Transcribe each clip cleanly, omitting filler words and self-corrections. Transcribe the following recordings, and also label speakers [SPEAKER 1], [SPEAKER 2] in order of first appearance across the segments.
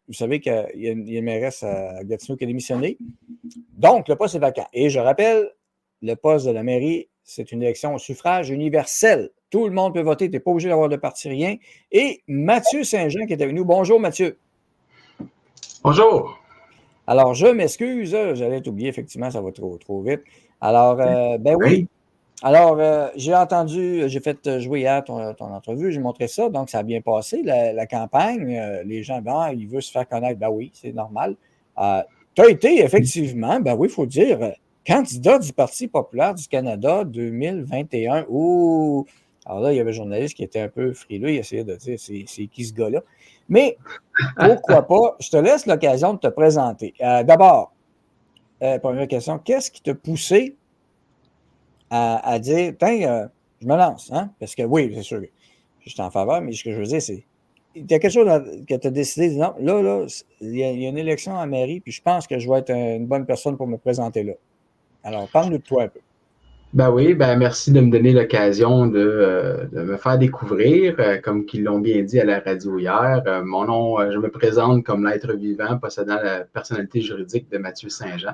[SPEAKER 1] vous savez qu'il y a une mairesse à Gatineau qui a démissionné. Donc, le poste est vacant. Et je rappelle, le poste de la mairie, c'est une élection au suffrage universel. Tout le monde peut voter, tu n'es pas obligé d'avoir de parti, rien. Et Mathieu Saint-Jean qui est avec nous. Bonjour, Mathieu.
[SPEAKER 2] Bonjour.
[SPEAKER 1] Alors, je m'excuse, j'allais t'oublier, effectivement, ça va trop vite. Alors, ben oui. Alors, j'ai fait jouer hier ton entrevue, j'ai montré ça, donc ça a bien passé, la campagne. Les gens, il veut se faire connaître, ben oui, c'est normal. Tu as été, effectivement, ben oui, il faut dire, candidat du Parti populaire du Canada 2021. Ouh! Alors là, il y avait un journaliste qui était un peu frileux, il essayait de dire, c'est qui ce gars-là? Mais pourquoi pas? Je te laisse l'occasion de te présenter. D'abord, première question, qu'est-ce qui t'a poussé à dire, tiens, je me lance, hein? Parce que oui, c'est sûr, je suis en faveur, mais ce que je veux dire, c'est, il y a quelque chose que tu as décidé, non, là, il y a une élection à la mairie, puis je pense que je vais être une bonne personne pour me présenter là. Alors, parle-nous de toi un peu.
[SPEAKER 2] Ben oui, merci de me donner l'occasion de me faire découvrir, comme qu'ils l'ont bien dit à la radio hier. Mon nom, je me présente comme l'être vivant possédant la personnalité juridique de Mathieu Saint-Jean.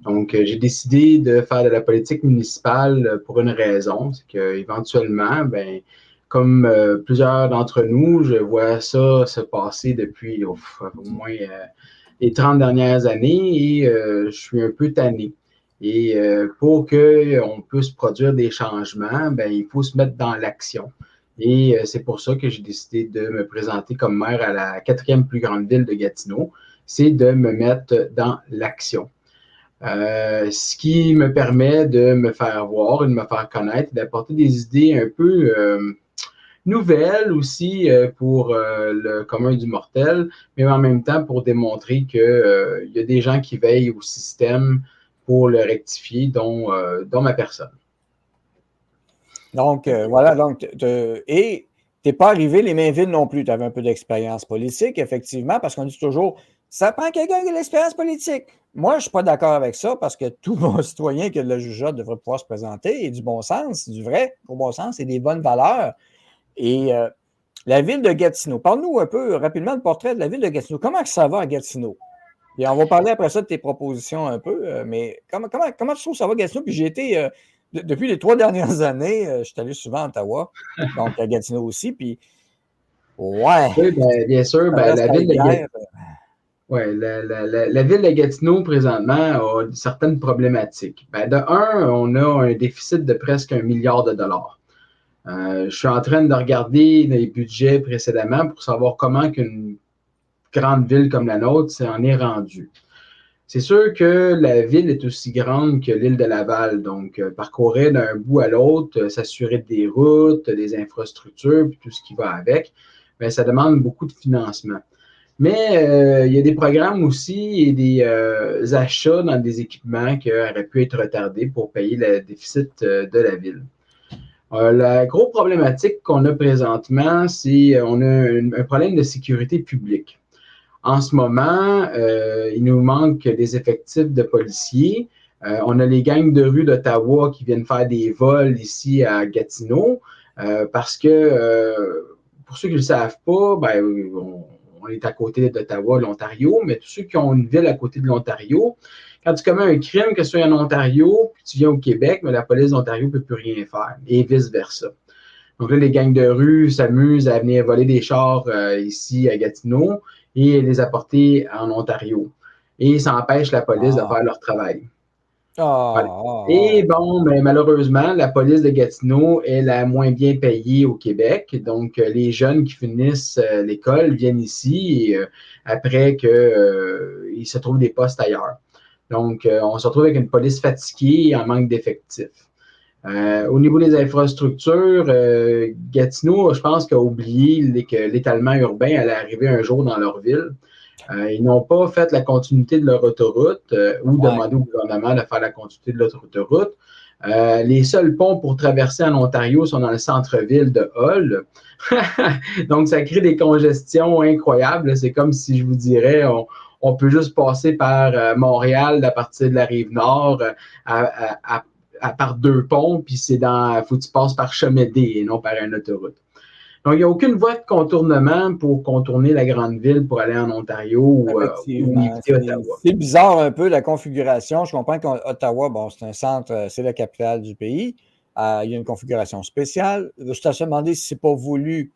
[SPEAKER 2] Donc, j'ai décidé de faire de la politique municipale pour une raison, c'est qu'éventuellement, comme plusieurs d'entre nous, je vois ça se passer depuis au moins les 30 dernières années et je suis un peu tanné. Et pour qu'on puisse produire des changements, il faut se mettre dans l'action. Et c'est pour ça que j'ai décidé de me présenter comme maire à la 4e plus grande ville de Gatineau, c'est de me mettre dans l'action. Ce qui me permet de me faire voir et de me faire connaître, d'apporter des idées un peu nouvelles aussi pour le commun du mortel, mais en même temps pour démontrer qu'il y a des gens qui veillent au système pour le rectifier, dont ma personne.
[SPEAKER 1] Donc, voilà, donc, et tu n'es pas arrivé les mains vides non plus. Tu avais un peu d'expérience politique, effectivement, parce qu'on dit toujours, ça prend quelqu'un qui a de l'expérience politique. Moi, je ne suis pas d'accord avec ça parce que tout bon citoyen qui a de la jugeote devrait pouvoir se présenter et du bon sens, du vrai au bon sens et des bonnes valeurs. Et la ville de Gatineau, parle-nous un peu rapidement le portrait de la ville de Gatineau. Comment ça va à Gatineau? Et on va parler après ça de tes propositions un peu, mais comment tu trouves ça va Gatineau? Puis j'ai été, depuis les 3 dernières années, je suis allé souvent à Ottawa, donc à Gatineau aussi, puis ouais,
[SPEAKER 2] Oui, bien sûr,
[SPEAKER 1] ça reste
[SPEAKER 2] la
[SPEAKER 1] à
[SPEAKER 2] ville de
[SPEAKER 1] guerre.
[SPEAKER 2] la ville de Gatineau, présentement, a certaines problématiques. De un, on a un déficit de presque 1 milliard de dollars. Je suis en train de regarder les budgets précédemment pour savoir comment qu'une grande ville comme la nôtre s'en est rendue. C'est sûr que la ville est aussi grande que l'île de Laval, donc parcourir d'un bout à l'autre, s'assurer des routes, des infrastructures, puis tout ce qui va avec, ça demande beaucoup de financement. Mais il y a des programmes aussi et des achats dans des équipements qui auraient pu être retardés pour payer le déficit de la ville. La grosse problématique qu'on a présentement, c'est on a un problème de sécurité publique. En ce moment, il nous manque des effectifs de policiers. On a les gangs de rue d'Ottawa qui viennent faire des vols ici à Gatineau parce que, pour ceux qui ne le savent pas, on est à côté d'Ottawa, l'Ontario, mais tous ceux qui ont une ville à côté de l'Ontario, quand tu commets un crime, que ce soit en Ontario, puis tu viens au Québec, mais la police d'Ontario ne peut plus rien faire, et vice-versa. Donc là, les gangs de rue s'amusent à venir voler des chars ici à Gatineau et les apporter en Ontario. Et ça empêche la police de faire leur travail. Voilà. Et bon, malheureusement, la police de Gatineau est la moins bien payée au Québec. Donc, les jeunes qui finissent l'école viennent ici après qu'ils se trouvent des postes ailleurs. Donc, on se retrouve avec une police fatiguée et en manque d'effectifs. Au niveau des infrastructures, Gatineau, je pense, qu'a oublié que l'étalement urbain allait arriver un jour dans leur ville. Ils n'ont pas fait la continuité de leur autoroute ou demandé au gouvernement de faire la continuité de leur autoroute. Les seuls ponts pour traverser en Ontario sont dans le centre-ville de Hull. Donc, ça crée des congestions incroyables. C'est comme si je vous dirais, on peut juste passer par Montréal à partir de la rive nord par 2 ponts, puis faut que tu passes par Chemédé et non par une autoroute. Donc, il n'y a aucune voie de contournement pour contourner la grande ville pour aller en Ontario ou
[SPEAKER 1] Effectivement.
[SPEAKER 2] éviter Ottawa.
[SPEAKER 1] C'est bizarre un peu la configuration. Je comprends qu'Ottawa, bon, c'est un centre, c'est la capitale du pays. Il y a une configuration spéciale. Je t'ai demandé si c'est pas voulu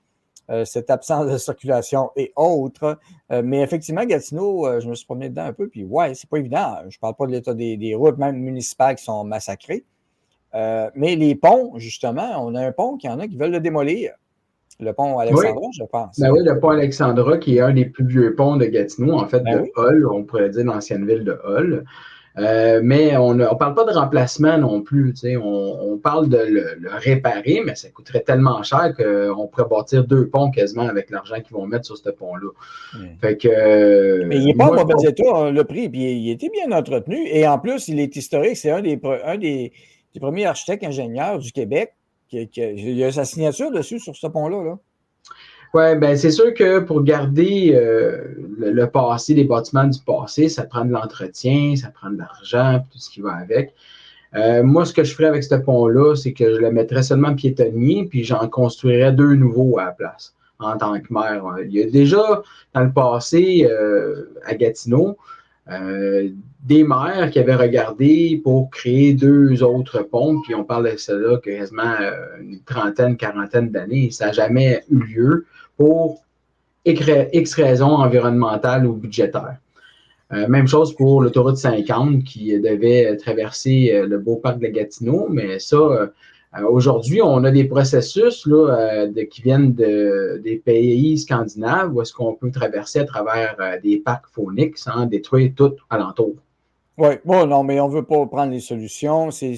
[SPEAKER 1] cette absence de circulation et autres. Mais effectivement, Gatineau, je me suis promené dedans un peu, puis ouais, c'est pas évident. Je parle pas de l'état des routes, même municipales, qui sont massacrées. Mais les ponts, justement, on a un pont qu'il y en a qui veulent le démolir. Le pont
[SPEAKER 2] Oui,
[SPEAKER 1] Alexandra, je pense.
[SPEAKER 2] ben oui, le pont Alexandra, qui est un des plus vieux ponts de Gatineau, en fait,
[SPEAKER 1] Ben
[SPEAKER 2] de
[SPEAKER 1] oui.
[SPEAKER 2] Hull, on pourrait dire l'ancienne ville de Hull. Mais on ne parle pas de remplacement non plus. On parle de le réparer, mais ça coûterait tellement cher qu'on pourrait bâtir 2 ponts quasiment avec l'argent qu'ils vont mettre sur ce pont-là. Fait que
[SPEAKER 1] Mais il n'est pas en
[SPEAKER 2] moi, je
[SPEAKER 1] mauvais
[SPEAKER 2] pense.
[SPEAKER 1] état, hein, le prix, puis il était bien entretenu. Et en plus, il est historique. C'est un des premiers architectes ingénieurs du Québec. Il a sa signature dessus sur ce pont-là. Là.
[SPEAKER 2] Ouais, ben c'est sûr que pour garder le passé, les bâtiments du passé, ça prend de l'entretien, ça prend de l'argent, tout ce qui va avec. Moi, ce que je ferais avec ce pont-là, c'est que je le mettrais seulement piétonnier, puis j'en construirais 2 nouveaux à la place, en tant que maire. Il y a déjà, dans le passé, à Gatineau, des maires qui avaient regardé pour créer 2 autres ponts, puis on parle de cela quasiment une trentaine, quarantaine d'années. Ça n'a jamais eu lieu pour X raisons environnementales ou budgétaires. Même chose pour l'autoroute 50 qui devait traverser le beau parc de Gatineau, mais ça, aujourd'hui, on a des processus là, qui viennent des pays scandinaves où est-ce qu'on peut traverser à travers des parcs fauniques sans détruire tout alentour.
[SPEAKER 1] Oui, bon, non, mais on ne veut pas prendre les solutions. Tu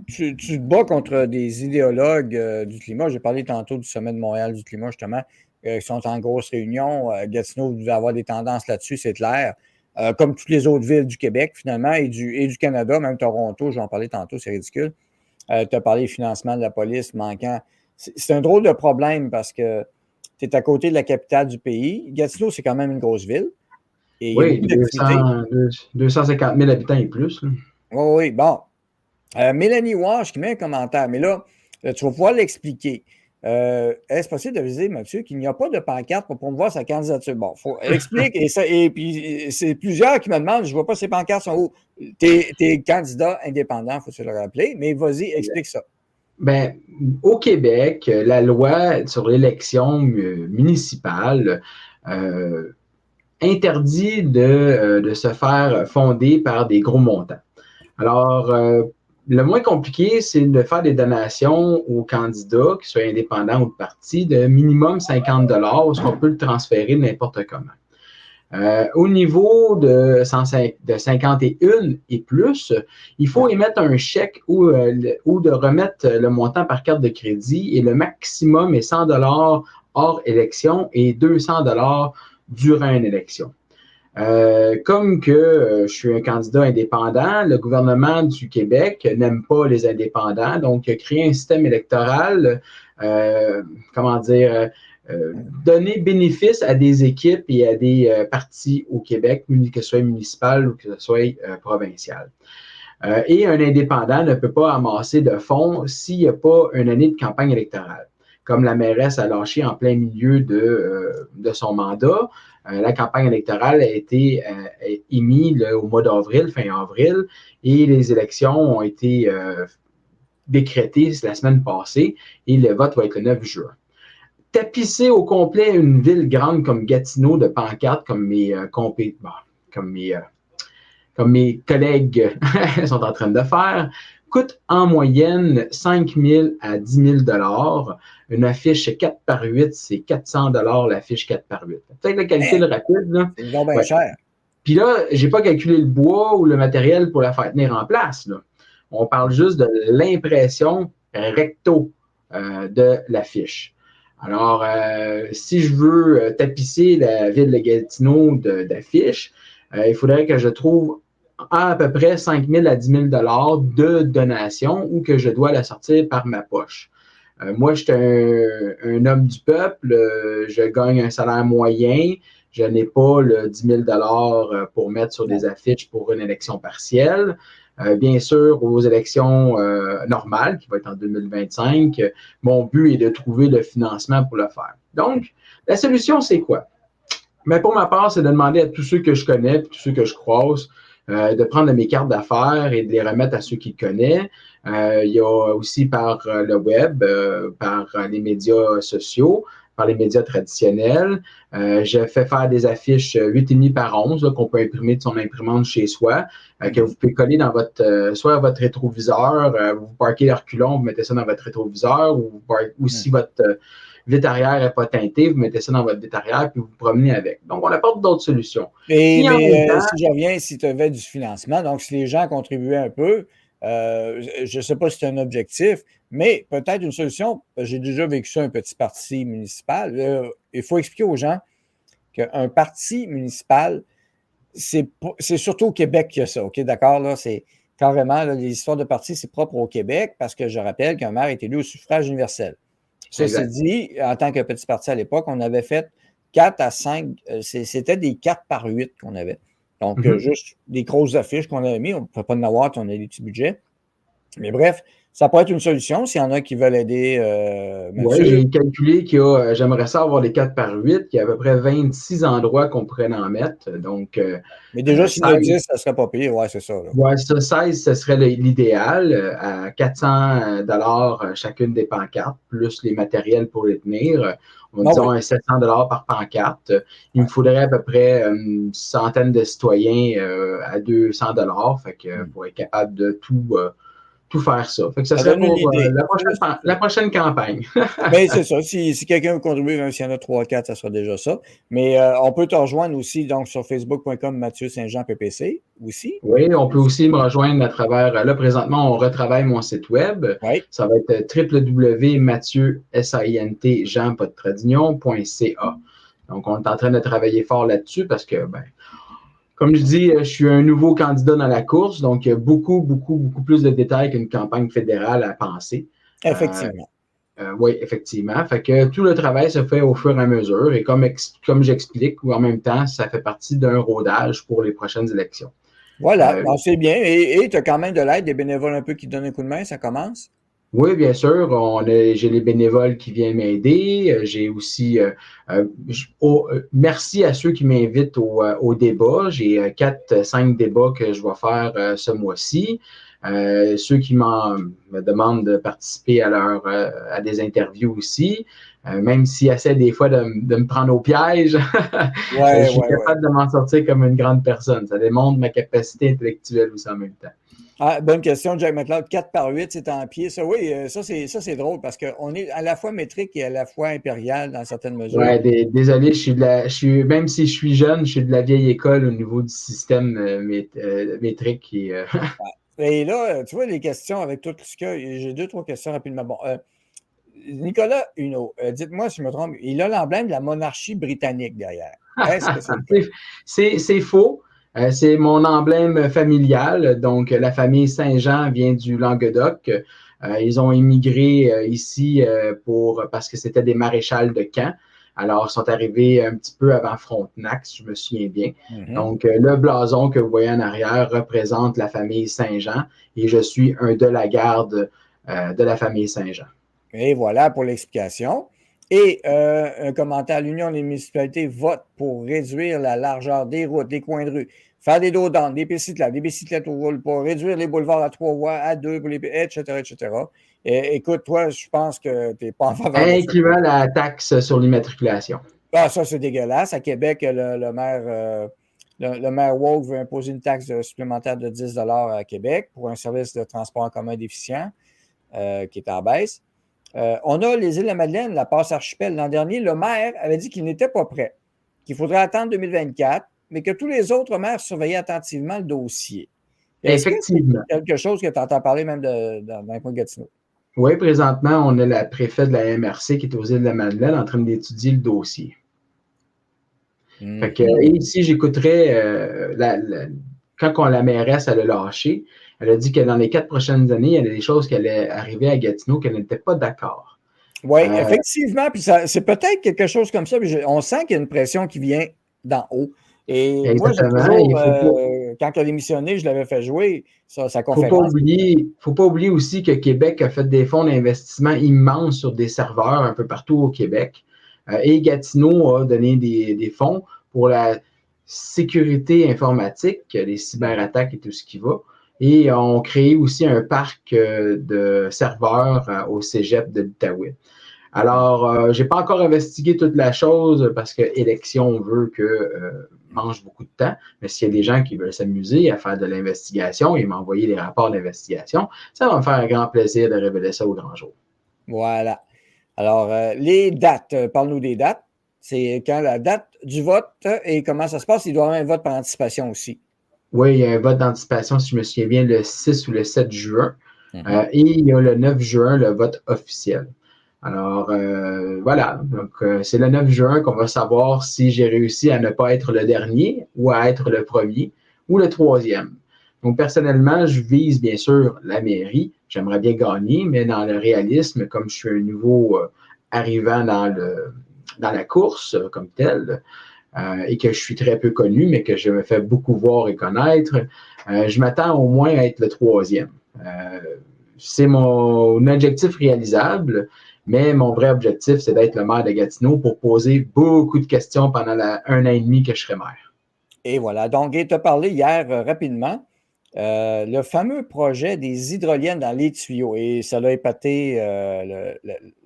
[SPEAKER 1] te bats contre des idéologues du climat. J'ai parlé tantôt du sommet de Montréal du climat, justement, qui sont en grosse réunion. Gatineau devait avoir des tendances là-dessus, c'est clair. Comme toutes les autres villes du Québec, finalement, et du Canada, même Toronto, j'en parlais tantôt, c'est ridicule. Tu as parlé du financement de la police manquant. C'est un drôle de problème parce que tu es à côté de la capitale du pays. Gatineau, c'est quand même une grosse ville et il y a
[SPEAKER 2] Oui,
[SPEAKER 1] beaucoup d'activités.
[SPEAKER 2] 250 000 habitants et plus.
[SPEAKER 1] Oui, oui, bon. Mélanie Wash qui met un commentaire, mais là, tu vas pouvoir l'expliquer. Est-ce possible de viser, Mathieu, qu'il n'y a pas de pancarte pour promouvoir sa candidature? Bon, elle explique, et puis c'est plusieurs qui me demandent, je ne vois pas ces pancartes sont où. T'es candidat indépendant, faut se le rappeler, mais vas-y, explique ça.
[SPEAKER 2] Ben, au Québec, la loi sur l'élection municipale interdit de se faire fonder par des gros montants. Alors, le moins compliqué, c'est de faire des donations aux candidats, qu'ils soient indépendants ou de parti, de minimum 50 parce qu'on peut le transférer n'importe comment. Au niveau de 51 et plus, il faut émettre un chèque ou de remettre le montant par carte de crédit et le maximum est 100 hors élection et 200 durant une élection. Comme que je suis un candidat indépendant, le gouvernement du Québec n'aime pas les indépendants, donc il a créé un système électoral, donner bénéfice à des équipes et à des partis au Québec, que ce soit municipal ou que ce soit provincial. Et un indépendant ne peut pas amasser de fonds s'il n'y a pas une année de campagne électorale. Comme la mairesse a lâché en plein milieu de son mandat, la campagne électorale a été émise au mois d'avril, fin avril, et les élections ont été décrétées la semaine passée et le vote va être le 9 juin. Tapisser au complet une ville grande comme Gatineau de pancartes, comme mes collègues sont en train de faire, coûte en moyenne 5 000 à 10 000 $. Une affiche 4 par 8, c'est 400 $ l'affiche 4 par 8. Faites le calcul rapide. Là.
[SPEAKER 1] C'est donc bien
[SPEAKER 2] Ouais.
[SPEAKER 1] cher.
[SPEAKER 2] Puis là, je n'ai pas calculé le bois ou le matériel pour la faire tenir en place. Là. On parle juste de l'impression recto de l'affiche. Alors, si je veux tapisser la ville de Gatineau d'affiches, il faudrait que je trouve à peu près 5 000 à 10 000 $ de donation ou que je dois la sortir par ma poche. Moi, je suis un homme du peuple, je gagne un salaire moyen, je n'ai pas le 10 000 $ pour mettre sur des affiches pour une élection partielle. bien sûr, aux élections normales, qui vont être en 2025, mon but est de trouver le financement pour le faire. Donc, la solution, c'est quoi? Mais pour ma part, c'est de demander à tous ceux que je connais, tous ceux que je croise, de prendre mes cartes d'affaires et de les remettre à ceux qui connaissent. Il y a aussi par le web, par les médias sociaux, par les médias traditionnels. Je fais faire des affiches 8,5 par 11 qu'on peut imprimer de son imprimante chez soi, que vous pouvez coller dans votre, soit à votre rétroviseur, vous parquez le reculon, vous mettez ça dans votre rétroviseur, ou si votre vitre arrière n'est pas teintée, vous mettez ça dans votre vitre arrière puis vous vous promenez avec. Donc, on apporte d'autres solutions.
[SPEAKER 1] Si je reviens, si tu avais du financement, donc si les gens contribuaient un peu, je ne sais pas si c'est un objectif, mais peut-être une solution. J'ai déjà vécu ça, un petit parti municipal. Il faut expliquer aux gens qu'un parti municipal, c'est surtout au Québec qu'il y a ça, OK? D'accord? Là, c'est carrément, là, les histoires de partis, c'est propre au Québec parce que je rappelle qu'un maire est élu au suffrage universel. Ceci dit, en tant que petit parti à l'époque, on avait fait 4 à 5, c'était des 4 par 8 qu'on avait. Donc, juste des grosses affiches qu'on avait mis. On ne peut pas en avoir, on a des petits budgets. Mais bref, ça peut être une solution s'il y en a qui veulent aider.
[SPEAKER 2] Oui, j'ai calculé qu'il y a, j'aimerais ça avoir les 4 par 8, qu'il y a à peu près 26 endroits qu'on pourrait en mettre. Donc,
[SPEAKER 1] mais déjà, s'il y en a 10, ça ne serait pas pire. Oui, c'est ça.
[SPEAKER 2] Oui, ça, 16, ce serait l'idéal, à 400 $ chacune des pancartes, plus les matériels pour les tenir. Disons un 700 $ par pancarte. Il me faudrait à peu près une centaine de citoyens à 200 $. Fait que pour être capable de tout faire ça. Fait que ça serait pour la prochaine campagne.
[SPEAKER 1] Mais c'est ça. Si quelqu'un veut contribuer, même s'il y en a 3-4, ça sera déjà ça. Mais on peut te rejoindre aussi donc, sur facebook.com Mathieu Saint-Jean PPC aussi.
[SPEAKER 2] Oui, on peut aussi me rejoindre à travers, là présentement, on retravaille mon site web.
[SPEAKER 1] Oui.
[SPEAKER 2] Ça va être www.mathieu.ca. Donc, on est en train de travailler fort là-dessus parce que, comme je dis, je suis un nouveau candidat dans la course, donc il y a beaucoup, beaucoup, beaucoup plus de détails qu'une campagne fédérale à penser.
[SPEAKER 1] Effectivement.
[SPEAKER 2] Oui, effectivement. Fait que tout le travail se fait au fur et à mesure et comme j'explique, ou en même temps, ça fait partie d'un rodage pour les prochaines élections.
[SPEAKER 1] Voilà, c'est bien. Et tu as quand même de l'aide, des bénévoles un peu qui te donnent un coup de main, ça commence?
[SPEAKER 2] Oui, bien sûr. J'ai les bénévoles qui viennent m'aider. J'ai aussi, merci à ceux qui m'invitent au débat. J'ai 4-5 débats que je vais faire ce mois-ci. Ceux qui me demandent de participer à des interviews aussi, même s'ils essaient des fois de me prendre au piège, je suis capable de m'en sortir comme une grande personne. Ça démontre ma capacité intellectuelle aussi en même temps.
[SPEAKER 1] Ah, bonne question, Jack McLeod. 4 par 8, c'est en pied. Ça, oui, ça c'est drôle parce qu'on est à la fois métrique et à la fois impérial dans certaines mesures.
[SPEAKER 2] Ouais, désolé, même si je suis jeune, je suis de la vieille école au niveau du système métrique.
[SPEAKER 1] Et là, tu vois, les questions avec tout ce que j'ai 2-3 questions rapidement. Bon, Nicolas Huneau, dites-moi si je me trompe, il a l'emblème de la monarchie britannique derrière. Est-ce que
[SPEAKER 2] c'est faux? C'est mon emblème familial. Donc, la famille Saint-Jean vient du Languedoc. Ils ont immigré ici parce que c'était des maréchals de camp. Alors, ils sont arrivés un petit peu avant Frontenac, si je me souviens bien. Donc, le blason que vous voyez en arrière représente la famille Saint-Jean et je suis un de la garde de la famille Saint-Jean.
[SPEAKER 1] Et voilà pour l'explication. Et un commentaire, l'Union des municipalités vote pour réduire la largeur des routes, des coins de rue, faire des dos d'âne, des bicyclettes au roule pas, réduire les boulevards à 3 voies, à 2, etc., etc. Écoute, toi, je pense que tu n'es pas en faveur de ça.
[SPEAKER 2] Incluant la taxe sur l'immatriculation.
[SPEAKER 1] Ah, ça, c'est dégueulasse. À Québec, le maire Woke veut imposer une taxe supplémentaire de 10 $ à Québec pour un service de transport en commun déficient qui est en baisse. On a les îles de la Madeleine, la passe archipel. L'an dernier, le maire avait dit qu'il n'était pas prêt, qu'il faudrait attendre 2024, mais que tous les autres maires surveillaient attentivement le dossier.
[SPEAKER 2] Effectivement.
[SPEAKER 1] C'est quelque chose que tu entends parler même dans le coin de Gatineau.
[SPEAKER 2] Oui, présentement, on a la préfète de la MRC qui est aux îles de la Madeleine en train d'étudier le dossier. Fait que, et ici, j'écouterais, quand la mairesse elle a lâché, elle a dit que dans les 4 prochaines années, il y a des choses qui allaient arriver à Gatineau qu'elle n'était pas d'accord.
[SPEAKER 1] Oui, effectivement. Puis c'est peut-être quelque chose comme ça. On sent qu'il y a une pression qui vient d'en haut. Et moi, j'ai
[SPEAKER 2] Exactement.
[SPEAKER 1] toujours,
[SPEAKER 2] Il faut pas,
[SPEAKER 1] quand elle a démissionné, je l'avais fait jouer, sa conférence.
[SPEAKER 2] faut pas oublier aussi que Québec a fait des fonds d'investissement immenses sur des serveurs un peu partout au Québec. Et Gatineau a donné des fonds pour la sécurité informatique, les cyberattaques et tout ce qui va. Et ont créé aussi un parc de serveurs au cégep de l'Outaouais. Alors, j'ai pas encore investigué toute la chose parce que élection veut que mange beaucoup de temps. Mais s'il y a des gens qui veulent s'amuser à faire de l'investigation et m'envoyer les rapports d'investigation, ça va me faire un grand plaisir de révéler ça au grand jour.
[SPEAKER 1] Voilà. Alors, les dates, parle-nous des dates. C'est quand la date du vote et comment ça se passe. Il doit y avoir un vote par anticipation aussi.
[SPEAKER 2] Oui, il y a un vote d'anticipation, si je me souviens bien, le 6 ou le 7 juin. Et il y a le 9 juin, le vote officiel. Alors, voilà. Donc, c'est le 9 juin qu'on va savoir si j'ai réussi à ne pas être le dernier ou à être le premier ou le troisième. Donc, personnellement, je vise bien sûr la mairie. J'aimerais bien gagner, mais dans le réalisme, comme je suis un nouveau arrivant dans la course comme tel, et que je suis très peu connu, mais que je me fais beaucoup voir et connaître, je m'attends au moins à être le troisième. C'est mon objectif réalisable, mais mon vrai objectif, c'est d'être le maire de Gatineau pour poser beaucoup de questions pendant un an et demi que je serai maire.
[SPEAKER 1] Et voilà. Donc, il t'a parlé hier rapidement, le fameux projet des hydroliennes dans les tuyaux. Et ça l'a épaté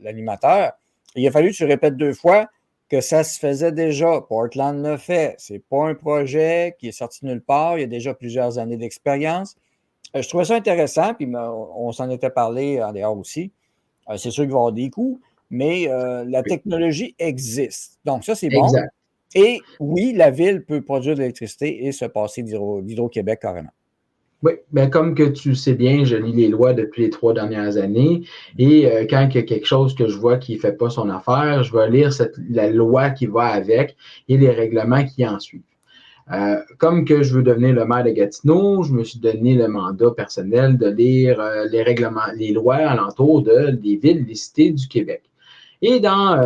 [SPEAKER 1] l'animateur. Il a fallu que tu répètes 2 fois que ça se faisait déjà. Portland le fait. C'est pas un projet qui est sorti nulle part. Il y a déjà plusieurs années d'expérience. Je trouvais ça intéressant, puis on s'en était parlé en dehors aussi. C'est sûr qu'il va y avoir des coûts, mais la technologie existe. Donc, ça, c'est bon.
[SPEAKER 2] Exact.
[SPEAKER 1] Et oui, la ville peut produire de l'électricité et se passer d'Hydro-Québec carrément.
[SPEAKER 2] Oui, bien, comme que tu sais bien, je lis les lois depuis les 3 dernières années et quand il y a quelque chose que je vois qui ne fait pas son affaire, je vais lire la loi qui va avec et les règlements qui en suivent. Comme que je veux devenir le maire de Gatineau, je me suis donné le mandat personnel de lire les règlements, les lois alentour des villes listées du Québec. Et dans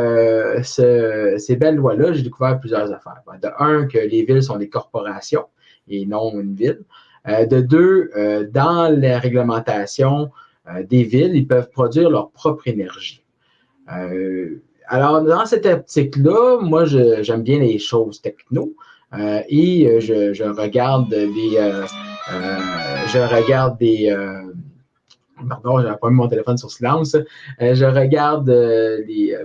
[SPEAKER 2] ces belles lois-là, j'ai découvert plusieurs affaires. De un, que les villes sont des corporations et non une ville. De deux, dans la réglementation des villes, ils peuvent produire leur propre énergie. Alors, dans cette optique-là, moi, j'aime bien les choses techno. Et je regarde pardon, j'avais pas mis mon téléphone sur silence. Je regarde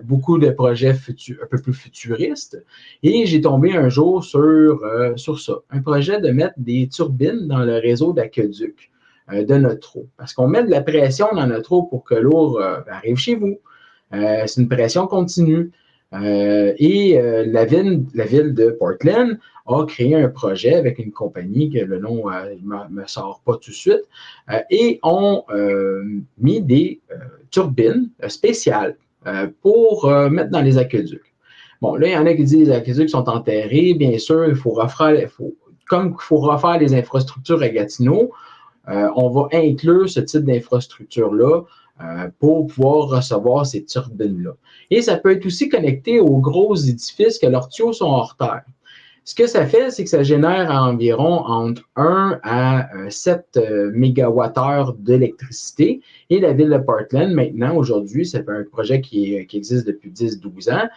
[SPEAKER 2] beaucoup de projets un peu plus futuristes et j'ai tombé un jour sur ça. Un projet de mettre des turbines dans le réseau d'aqueduc de notre eau. Parce qu'on met de la pression dans notre eau pour que l'eau arrive chez vous. C'est une pression continue. Et la ville de Portland a créé un projet avec une compagnie que le nom ne me sort pas tout de suite et ont mis des turbines spéciales pour mettre dans les aqueducs. Bon, là, il y en a qui disent que les aqueducs sont enterrés. Bien sûr, comme il faut refaire les infrastructures à Gatineau, on va inclure ce type d'infrastructure-là pour pouvoir recevoir ces turbines-là. Et ça peut être aussi connecté aux gros édifices que leurs tuyaux sont hors terre. Ce que ça fait, c'est que ça génère environ entre 1 à 7 mégawattheures d'électricité. Et la ville de Portland, maintenant, aujourd'hui, c'est un projet qui existe depuis 10-12 ans,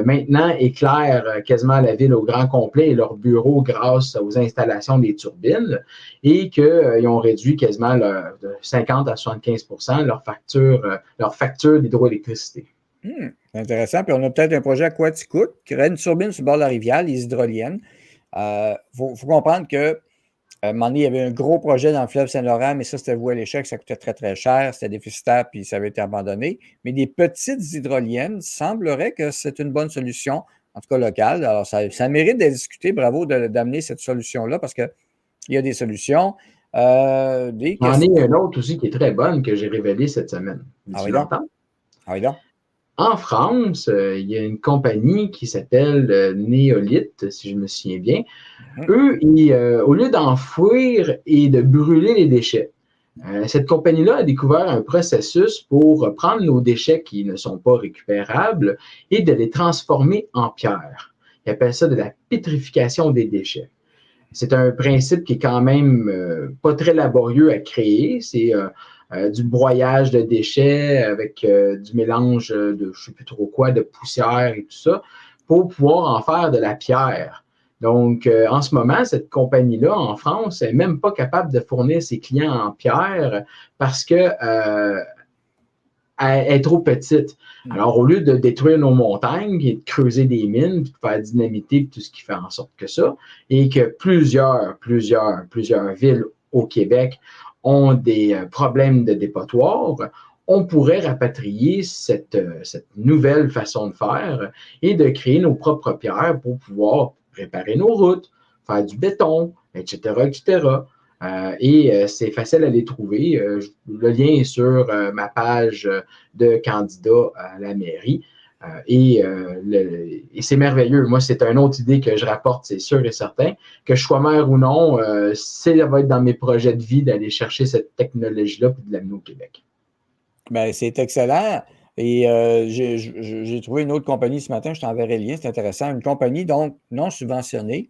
[SPEAKER 2] maintenant éclaire quasiment la ville au grand complet et leurs bureaux grâce aux installations des turbines et qu'ils ont réduit quasiment de 50 à 75% leur facture d'hydroélectricité.
[SPEAKER 1] C'est intéressant. Puis on a peut-être un projet à Quaticook qui aurait une turbine sur le bord de la rivière, les hydroliennes. Faut comprendre que à un moment donné, il y avait un gros projet dans le fleuve Saint-Laurent, mais ça, c'était voué à l'échec, ça coûtait très, très cher, c'était déficitaire, puis ça avait été abandonné. Mais des petites hydroliennes, semblerait que c'est une bonne solution, en tout cas locale. Alors, ça mérite d'être discuté. Bravo d'amener cette solution-là, parce qu'il y a des solutions.
[SPEAKER 2] Il y en a une autre aussi qui est très bonne que j'ai révélée cette semaine. Tu l'entends?
[SPEAKER 1] Ah oui, donc.
[SPEAKER 2] En France, il y a une compagnie qui s'appelle Néolith, si je me souviens bien. Eux, au lieu d'enfouir et de brûler les déchets, cette compagnie-là a découvert un processus pour prendre nos déchets qui ne sont pas récupérables et de les transformer en pierre. Ils appellent ça de la pétrification des déchets. C'est un principe qui est quand même pas très laborieux à créer. C'est du broyage de déchets avec du mélange de je ne sais plus trop quoi, de poussière et tout ça, pour pouvoir en faire de la pierre. Donc, en ce moment, cette compagnie-là, en France, n'est même pas capable de fournir ses clients en pierre parce que elle est trop petite. Alors, au lieu de détruire nos montagnes et de creuser des mines, puis de faire dynamiter tout ce qui fait en sorte que ça, et que plusieurs villes au Québec ont des problèmes de dépotoir, on pourrait rapatrier cette nouvelle façon de faire et de créer nos propres pierres pour pouvoir réparer nos routes, faire du béton, etc., etc. C'est facile à les trouver. Le lien est sur ma page de candidat à la mairie. Et c'est merveilleux. Moi, c'est une autre idée que je rapporte, c'est sûr et certain. Que je sois maire ou non, ça va être dans mes projets de vie d'aller chercher cette technologie-là et de l'amener au Québec.
[SPEAKER 1] Ben, c'est excellent. Et j'ai trouvé une autre compagnie ce matin, je t'enverrai le lien, c'est intéressant. Une compagnie donc non subventionnée,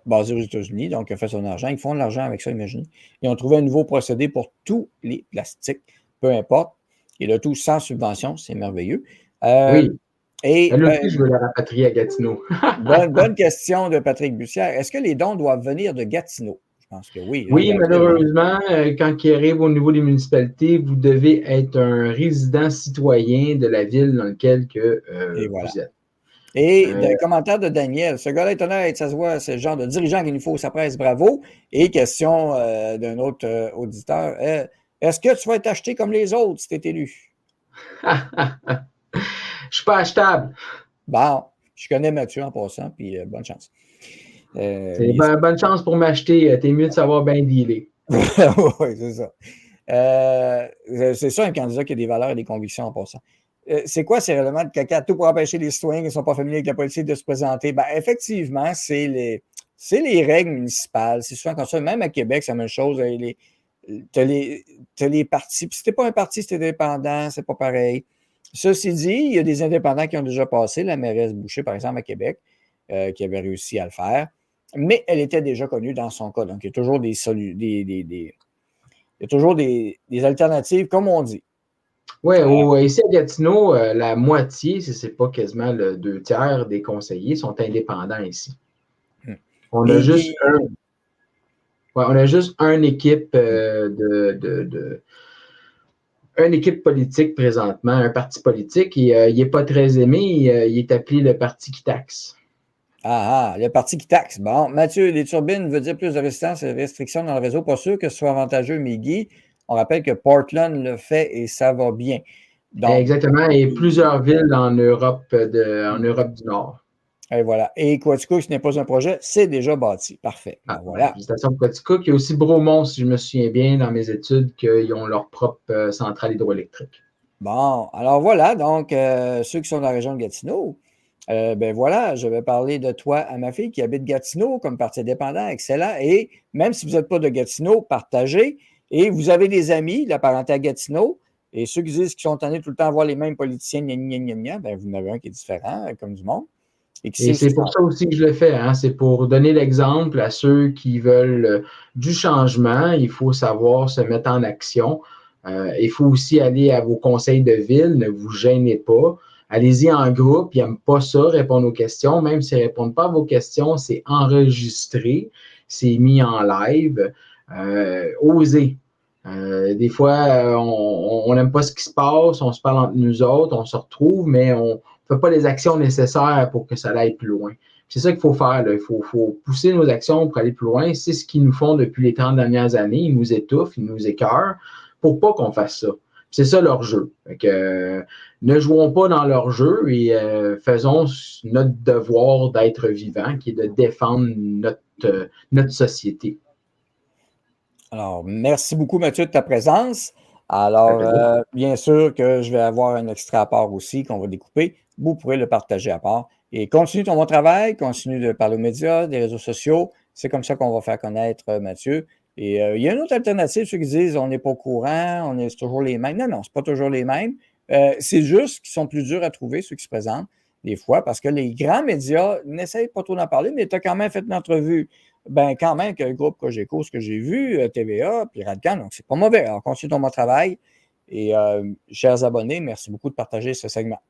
[SPEAKER 1] basée aux États-Unis, donc qui a fait son argent. Ils font de l'argent avec ça, imaginez. Ils ont trouvé un nouveau procédé pour tous les plastiques, peu importe. Et le tout sans subvention, c'est merveilleux.
[SPEAKER 2] Oui.
[SPEAKER 1] Et
[SPEAKER 2] Elle aussi, je veux la rapatrier à Gatineau.
[SPEAKER 1] bonne question de Patrick Bussière. Est-ce que les dons doivent venir de Gatineau? Je pense que oui.
[SPEAKER 2] Oui, malheureusement, quand il arrive au niveau des municipalités, vous devez être un résident citoyen de la ville dans laquelle
[SPEAKER 1] voilà.
[SPEAKER 2] vous êtes.
[SPEAKER 1] Et le commentaire de Daniel, ce gars-là est honnête, ça se voit, c'est le genre de dirigeant qu'il nous faut, ça presse, bravo. Et question d'un autre auditeur, est-ce que tu vas être acheté comme les autres si tu es élu?
[SPEAKER 2] Je suis pas achetable.
[SPEAKER 1] Bon, je connais Mathieu en passant, puis bonne chance.
[SPEAKER 2] Bonne chance pour m'acheter. T'es mieux de savoir bien dealer.
[SPEAKER 1] Oui, c'est ça. C'est ça un candidat qui a des valeurs et des convictions en passant. C'est quoi ces règlements de caca? Tout pour empêcher les citoyens qui ne sont pas familiers avec la politique de se présenter? Ben, effectivement, c'est les règles municipales. C'est souvent comme ça. Même à Québec, c'est la même chose. Tu as les partis. Puis si tu n'es pas un parti, si tu es indépendant, c'est pas pareil. Ceci dit, il y a des indépendants qui ont déjà passé. La mairesse Boucher, par exemple, à Québec, qui avait réussi à le faire. Mais elle était déjà connue dans son cas. Donc, il y a toujours il y a toujours des alternatives, comme on dit.
[SPEAKER 2] Oui, ici à Gatineau, la moitié, si ce n'est pas quasiment le 2 tiers des conseillers sont indépendants ici. On a juste une équipe une équipe politique présentement, un parti politique, et il n'est pas très aimé, il est appelé le parti qui taxe.
[SPEAKER 1] Le parti qui taxe. Bon, Mathieu, les turbines veut dire plus de résistance et de restrictions dans le réseau. Pas sûr que ce soit avantageux, mais Guy, on rappelle que Portland le fait et ça va bien.
[SPEAKER 2] Donc, exactement, et plusieurs villes en Europe du Nord.
[SPEAKER 1] Et voilà. Et Quaticook, ce n'est pas un projet, c'est déjà bâti. Parfait. Voilà.
[SPEAKER 2] Félicitations pour Quaticook. Il y a aussi Bromont, si je me souviens bien, dans mes études, qu'ils ont leur propre centrale hydroélectrique.
[SPEAKER 1] Bon, alors voilà. Donc, ceux qui sont dans la région de Gatineau, ben voilà, je vais parler de toi à ma fille qui habite Gatineau comme parti indépendant, excellent. Et même si vous n'êtes pas de Gatineau, partagez. Et vous avez des amis, la parenté à Gatineau, et ceux qui disent qu'ils sont tannés tout le temps à voir les mêmes politiciens, ben vous en avez un qui est différent, comme du monde.
[SPEAKER 2] Et c'est pour ça aussi que je le fais, hein? C'est pour donner l'exemple à ceux qui veulent du changement. Il faut savoir se mettre en action. Il faut aussi aller à vos conseils de ville, ne vous gênez pas. Allez-y en groupe, ils n'aiment pas ça, répondre aux questions. Même s'ils ne répondent pas à vos questions, c'est enregistré, c'est mis en live. Osez. Des fois, on n'aime pas ce qui se passe, on se parle entre nous autres, on se retrouve, mais on ne fait pas les actions nécessaires pour que ça aille plus loin. C'est ça qu'il faut faire. Là. Il faut pousser nos actions pour aller plus loin. C'est ce qu'ils nous font depuis les 30 dernières années. Ils nous étouffent, ils nous écœurent pour pas qu'on fasse ça. C'est ça leur jeu. Ne jouons pas dans leur jeu et faisons notre devoir d'être vivant, qui est de défendre notre société.
[SPEAKER 1] Alors, merci beaucoup, Mathieu, de ta présence. Alors, bien sûr que je vais avoir un extrait à part aussi qu'on va découper. Vous pourrez le partager à part. Et continue ton bon travail, continue de parler aux médias, des réseaux sociaux. C'est comme ça qu'on va faire connaître Mathieu. Et il y a une autre alternative, ceux qui disent on n'est pas au courant, c'est toujours les mêmes. Non, c'est pas toujours les mêmes. C'est juste qu'ils sont plus durs à trouver, ceux qui se présentent. des fois, parce que les grands médias n'essayent pas trop d'en parler, mais tu as quand même fait une entrevue, ben quand même, que le groupe Cogeco, ce que j'ai vu, TVA, puis Radcan, donc c'est pas mauvais. Alors, continue ton bon travail. Et chers abonnés, merci beaucoup de partager ce segment.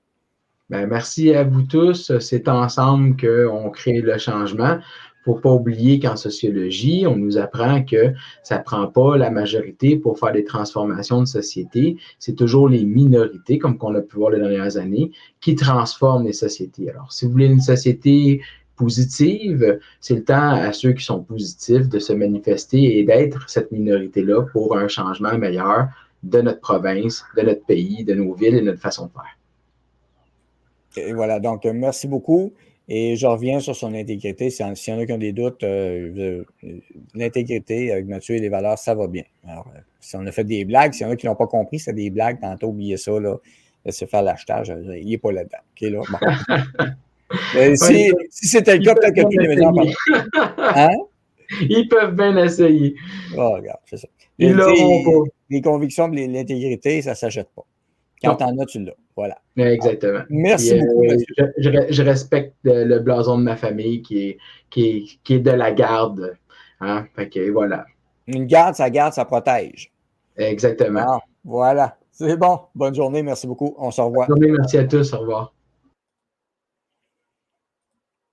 [SPEAKER 2] Ben, merci à vous tous. C'est ensemble qu'on crée le changement. Il ne faut pas oublier qu'en sociologie, on nous apprend que ça ne prend pas la majorité pour faire des transformations de société. C'est toujours les minorités, comme qu'on a pu voir les dernières années, qui transforment les sociétés. Alors, si vous voulez une société positive, c'est le temps à ceux qui sont positifs de se manifester et d'être cette minorité-là pour un changement meilleur de notre province, de notre pays, de nos villes et de notre façon de faire.
[SPEAKER 1] Et voilà, donc merci beaucoup. Et je reviens sur son intégrité. S'il y en a qui ont des doutes, l'intégrité avec Mathieu et les valeurs, ça va bien. Alors, si on a fait des blagues, s'il y en a qui n'ont pas compris, c'est des blagues, tantôt, oubliez ça, là, laissez faire l'achetage, il n'est pas là-dedans. OK, là, bon. Si c'était le cas, peut-être que tous les médias en parlent. Hein?
[SPEAKER 2] Ils peuvent bien essayer.
[SPEAKER 1] Oh, regarde, c'est ça.
[SPEAKER 2] Ils l'auront pas.
[SPEAKER 1] Les convictions et l'intégrité, ça ne s'achète pas. Quand tu en as, tu l'as. Voilà.
[SPEAKER 2] Exactement.
[SPEAKER 1] Alors, merci beaucoup, Mathieu.
[SPEAKER 2] Je respecte le blason de ma famille qui est de la garde. Hein? Fait que voilà.
[SPEAKER 1] Une garde, ça protège.
[SPEAKER 2] Exactement.
[SPEAKER 1] Alors, voilà. C'est bon. Bonne journée. Merci beaucoup. On se revoit.
[SPEAKER 2] Bonne journée, merci à tous. Au revoir.